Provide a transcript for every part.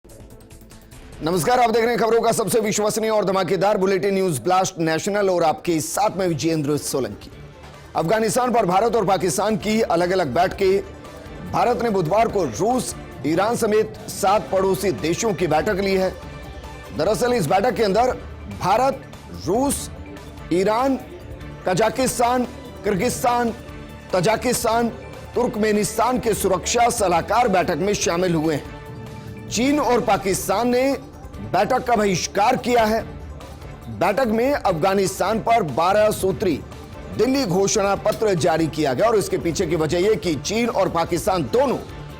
नमस्कार, आप देख रहे हैं खबरों का सबसे विश्वसनीय और धमाकेदार बुलेटिन न्यूज ब्लास्ट नेशनल और आपके साथ में विजेंद्र सोलंकी। अफगानिस्तान पर भारत और पाकिस्तान की अलग अलग बैठकें। भारत ने बुधवार को रूस, ईरान समेत 7 पड़ोसी देशों की बैठक ली है। दरअसल इस बैठक के अंदर भारत, रूस, Iran, Kazakhstan, Kyrgyzstan, Tajikistan, Turkmenistan के सुरक्षा सलाहकार बैठक में शामिल हुए हैं। चीन और पाकिस्तान ने बैठक का बहिष्कार किया है। बैठक में अफगानिस्तान पर 12 सूत्री दिल्ली घोषणा पत्र जारी किया गया और इसके पीछे की वजह यह कि चीन और पाकिस्तान दोनों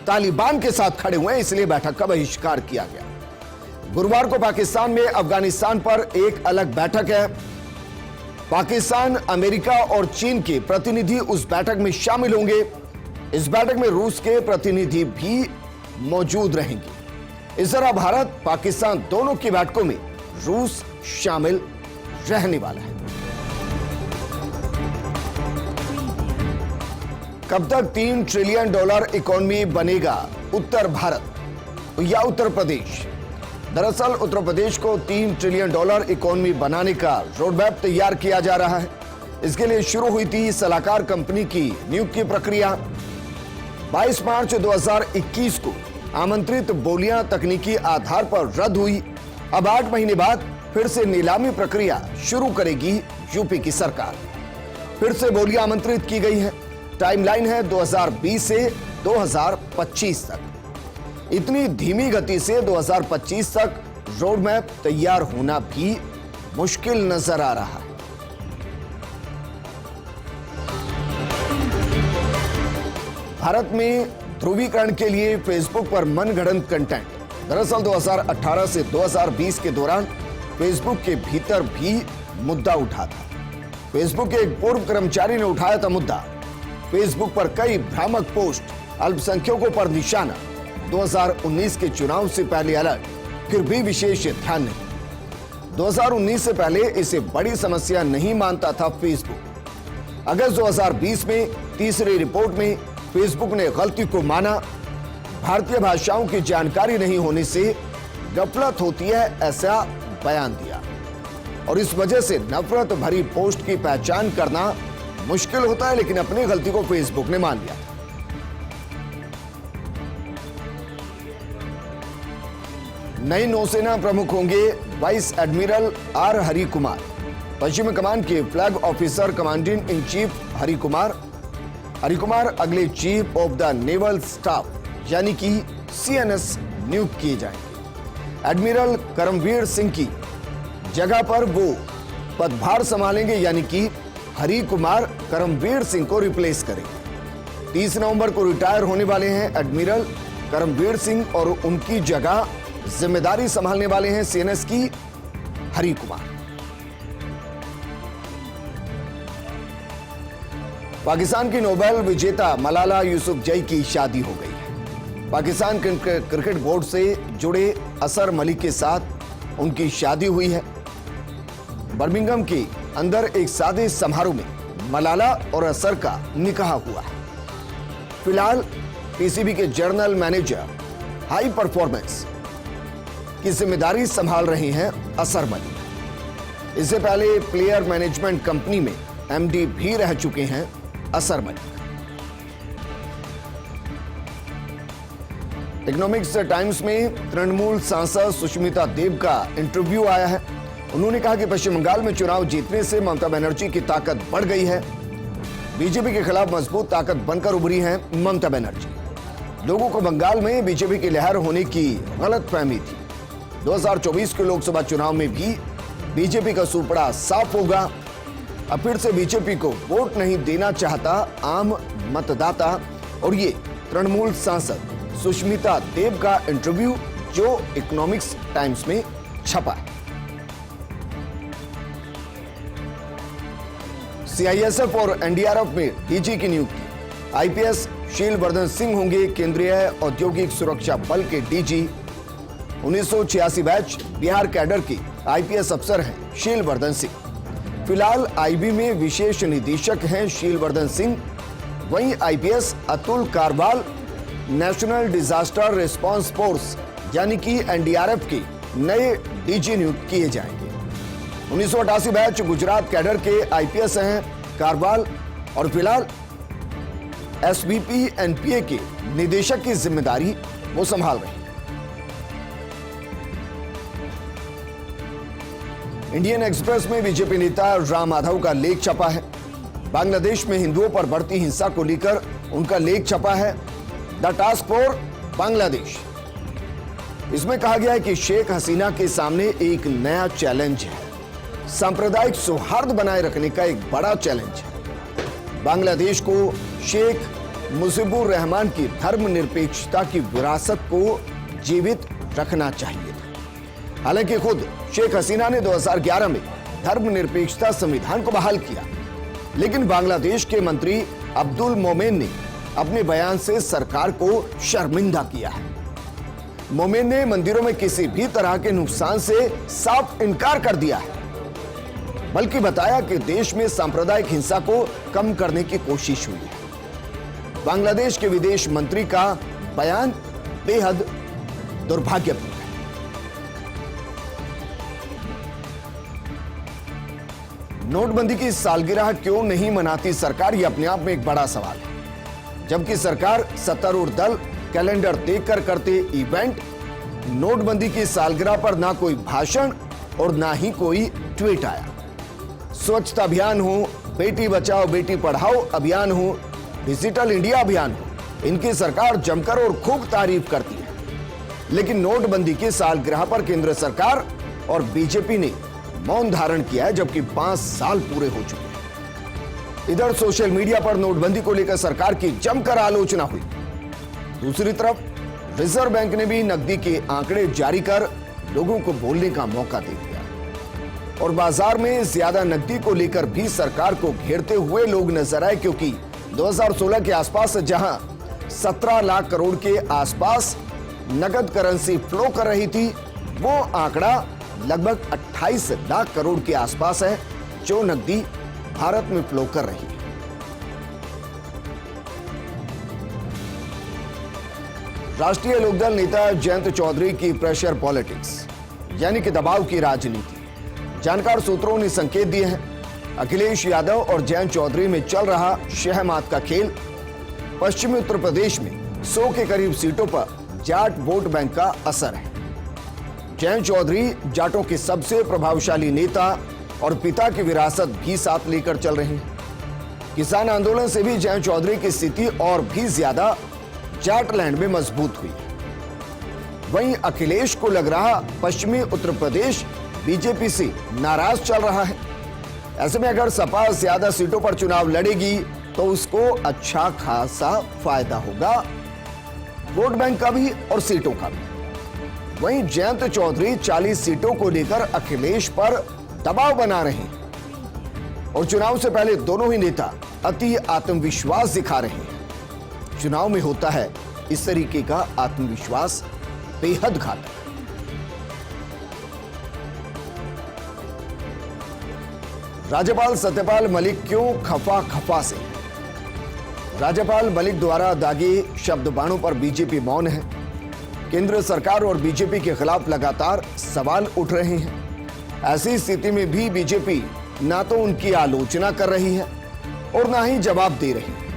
तालिबान के साथ खड़े हुए हैं, इसलिए बैठक का बहिष्कार किया गया। गुरुवार को पाकिस्तान में अफगानिस्तान पर एक अलग बैठक है। पाकिस्तान, अमेरिका और चीन के प्रतिनिधि उस बैठक में शामिल होंगे। इस बैठक में रूस के प्रतिनिधि भी मौजूद रहेंगे। इस तरह भारत, पाकिस्तान दोनों की बैठकों में रूस शामिल रहने वाला है। कब तक $3 ट्रिलियन इकोनॉमी बनेगा उत्तर भारत या उत्तर प्रदेश? दरअसल उत्तर प्रदेश को $3 ट्रिलियन इकोनॉमी बनाने का रोडमैप तैयार किया जा रहा है। इसके लिए शुरू हुई थी सलाहकार कंपनी की नियुक्ति प्रक्रिया। 22 मार्च 2021 को आमंत्रित बोलियां तकनीकी आधार पर रद्द हुई। अब 8 महीने बाद फिर से नीलामी प्रक्रिया शुरू करेगी यूपी की सरकार। फिर से बोलियां आमंत्रित की गई है। टाइमलाइन है 2020 से 2025 तक। इतनी धीमी गति से 2025 तक रोडमैप तैयार होना भी मुश्किल नजर आ रहा है। भारत में ध्रुवीकरण के लिए फेसबुक पर मनगढ़ंत कंटेंट। दरअसल 2018 से 2020 के दौरान फेसबुक के भीतर भी मुद्दा उठा था। फेसबुक के एक पूर्व कर्मचारी ने उठाया था मुद्दा। फेसबुक पर कई भ्रामक पोस्ट, अल्पसंख्यकों पर निशाना। 2019 के चुनाव से पहले अलर्ट, फिर भी विशेष ध्यान नहीं। 2019 से पहले इसे बड़ी समस्या नहीं मानता था फेसबुक। अगस्त 2020 में तीसरी रिपोर्ट में फेसबुक ने गलती को माना। भारतीय भाषाओं की जानकारी नहीं होने से गफलत होती है, ऐसा बयान दिया। और इस वजह से नफरत भरी पोस्ट की पहचान करना मुश्किल होता है, लेकिन अपनी गलती को फेसबुक ने मान लिया। नए नौसेना प्रमुख होंगे vice admiral R Hari Kumar. पश्चिमी कमान के flag officer commandant in chief Hari Kumar अगले chief of the naval staff यानी कि CNS नियुक्त किए जाएंगे। एडमिरल करमवीर सिंह की जगह पर वो पदभार संभालेंगे, यानी कि हरि कुमार करमवीर सिंह को रिप्लेस करेंगे। 30 नवंबर को रिटायर होने वाले हैं एडमिरल करमवीर सिंह और उनकी जगह जिम्मेदारी संभालने वाले हैं CNS की हरि कुमार। पाकिस्तान की नोबेल विजेता मलाला यूसुफजई की शादी हो गई है। पाकिस्तान क्रिकेट बोर्ड से जुड़े असर मलिक के साथ उनकी शादी हुई है। बर्मिंघम के अंदर एक सादे समारोह में मलाला और असर का निकाह हुआ है। फिलहाल PCB के जनरल मैनेजर हाई परफॉर्मेंस की जिम्मेदारी संभाल रहे हैं असर मलिक। इससे पहले प्लेयर मैनेजमेंट कंपनी में MD भी रह चुके हैं असर मलिक। इकोनॉमिक्स टाइम्स में तृणमूल सांसद सुष्मिता देव का इंटरव्यू आया है। उन्होंने कहा कि पश्चिम बंगाल में चुनाव जीतने से ममता बनर्जी की ताकत बढ़ गई है। बीजेपी के खिलाफ मजबूत ताकत बनकर उभरी है ममता बनर्जी। लोगों को बंगाल में बीजेपी की लहर होने की गलतफहमी थी। 2024 के लोकसभा चुनाव में भी बीजेपी का सूपड़ा साफ होगा। अब फिर से बीजेपी को वोट नहीं देना चाहता आम मतदाता। और ये तृणमूल सांसद सुष्मिता देव का इंटरव्यू जो इकोनॉमिक्स टाइम्स में छपा है। CISF और NDRF में DG की नियुक्ति। IPS शीलवर्धन सिंह होंगे केंद्रीय औद्योगिक सुरक्षा बल के DG। 1986 बैच बिहार कैडर के IPS अफसर हैं शीलवर्धन सिंह। फिलहाल IB में विशेष निदेशक हैं शीलवर्धन सिंह। वहीं IPS Atul Karwal national disaster response force यानी कि एनडीआरएफ के नए डीजी नियुक्त किए जाएंगे। 1988 बैच गुजरात कैडर के आईपीएस हैं कारवाल और फिलहाल एसबीपी एनपीए के निदेशक की जिम्मेदारी वो संभाल रहे हैं। इंडियन एक्सप्रेस में बीजेपी नेता राम माधव का लेख छपा है। बांग्लादेश में हिंदुओं पर बढ़ती हिंसा को लेकर उनका लेख छपा है, द टास्क फोर्स बांग्लादेश। इसमें कहा गया है कि शेख हसीना के सामने एक नया चैलेंज है, सांप्रदायिक सौहार्द बनाए रखने का एक बड़ा चैलेंज है। बांग्लादेश को शेख मुजीबुर रहमान की धर्मनिरपेक्षता की विरासत को जीवित रखना चाहिए था। हालांकि खुद शेख हसीना ने 2011 में धर्मनिरपेक्षता संविधान को बहाल किया, लेकिन बांग्लादेश के मंत्री अब्दुल मोमेन ने अपने बयान से सरकार को शर्मिंदा किया है। मोमेन ने मंदिरों में किसी भी तरह के नुकसान से साफ इनकार कर दिया है, बल्कि बताया कि देश में सांप्रदायिक हिंसा को कम करने की कोशिश हुई है। बांग्लादेश के विदेश मंत्री का बयान बेहद दुर्भाग्यपूर्ण है। नोटबंदी की सालगिरह क्यों नहीं मनाती सरकार, यह अपने आप में एक बड़ा सवाल है। जबकि सरकार सत्तारूढ़ दल कैलेंडर देखकर करते इवेंट, नोटबंदी की सालगिरह पर ना कोई भाषण और ना ही कोई ट्वीट आया। स्वच्छता अभियान हो, बेटी बचाओ बेटी पढ़ाओ अभियान हो, डिजिटल इंडिया अभियान हो, इनकी सरकार जमकर और खूब तारीफ करती है। लेकिन नोटबंदी की सालगिरह पर केंद्र सरकार और बीजेपी ने मौन धारण किया है, जबकि 5 साल पूरे हो चुके हैं। इधर सोशल मीडिया पर नोटबंदी को लेकर सरकार की जमकर आलोचना हुई। दूसरी तरफ रिजर्व बैंक ने भी नकदी के आंकड़े जारी कर लोगों को बोलने का मौका दे दिया और बाजार में ज्यादा नकदी को लेकर भी सरकार को घेरते हुए लोग नजर आए, क्योंकि 2016 के आसपास जहां 17 लाख करोड़ के आसपास नकद करेंसी फ्लो कर रही थी, वो आंकड़ा लगभग 28 लाख करोड़ के आसपास है जो नकदी भारत में फ्लो कर रही है। राष्ट्रीय लोकदल नेता जयंत चौधरी की प्रेशर पॉलिटिक्स यानी कि दबाव की राजनीति, जानकार सूत्रों ने संकेत दिए हैं। अखिलेश यादव और जयंत चौधरी में चल रहा शहमात का खेल। पश्चिमी उत्तर प्रदेश में 100 के करीब सीटों पर जाट वोट बैंक का असर है। जयंत चौधरी जाटों के सबसे प्रभावशाली नेता और पिता की विरासत भी साथ लेकर चल रहे हैं। किसान आंदोलन से भी जयंत चौधरी की स्थिति और भी ज्यादा जाटलैंड में मजबूत हुई। वहीं अखिलेश को लग रहा पश्चिमी उत्तर प्रदेश बीजेपी से नाराज चल रहा है। ऐसे में अगर सपा ज्यादा सीटों पर चुनाव लड़ेगी तो उसको अच्छा खासा फायदा होगा, वोट बैंक का भी और सीटों का भी। वहीं जयंत चौधरी 40 सीटों को लेकर अखिलेश पर दबाव बना रहे हैं और चुनाव से पहले दोनों ही नेता अति आत्मविश्वास दिखा रहे हैं। चुनाव में होता है इस तरीके का आत्मविश्वास बेहद घातक। राज्यपाल सत्यपाल मलिक क्यों खफा से? राज्यपाल मलिक द्वारा दागे शब्द बाणों पर बीजेपी मौन है। केंद्र सरकार और बीजेपी के खिलाफ लगातार सवाल उठ रहे हैं। ऐसी स्थिति में भी बीजेपी ना तो उनकी आलोचना कर रही है और ना ही जवाब दे रही है।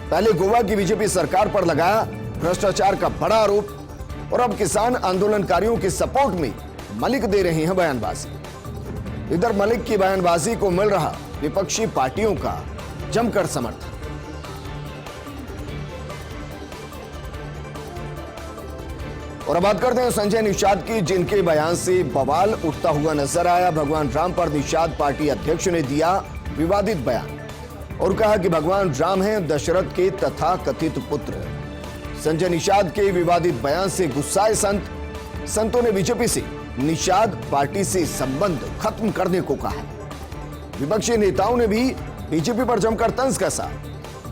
पहले गोवा की बीजेपी सरकार पर लगाया भ्रष्टाचार का बड़ा आरोप और अब किसान आंदोलनकारियों के सपोर्ट में मलिक दे रहे हैं बयानबाजी। इधर मलिक की बयानबाजी को मिल रहा विपक्षी पार्टियों का जमकर समर्थन। और अब बात करते हैं संजय निषाद की, जिनके बयान से बवाल उठता हुआ नजर आया। भगवान राम पर निषाद पार्टी अध्यक्ष ने दिया विवादित बयान और कहा कि भगवान राम हैं दशरथ के तथाकथित पुत्र। संजय निषाद के विवादित बयान से गुस्साए संतों ने बीजेपी से निषाद पार्टी से संबंध खत्म करने को कहा। विपक्षी नेताओं ने भी बीजेपी पर जमकर तंज कसा।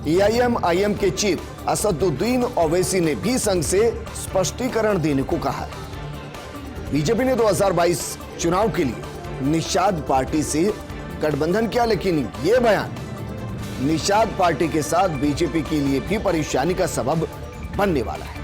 एआईएम के चीफ असदुद्दीन ओवैसी ने भी संघ से स्पष्टीकरण देने को कहा है। बीजेपी ने 2022 चुनाव के लिए निषाद पार्टी से गठबंधन किया, लेकिन यह बयान निषाद पार्टी के साथ बीजेपी के लिए भी परेशानी का सबब बनने वाला है।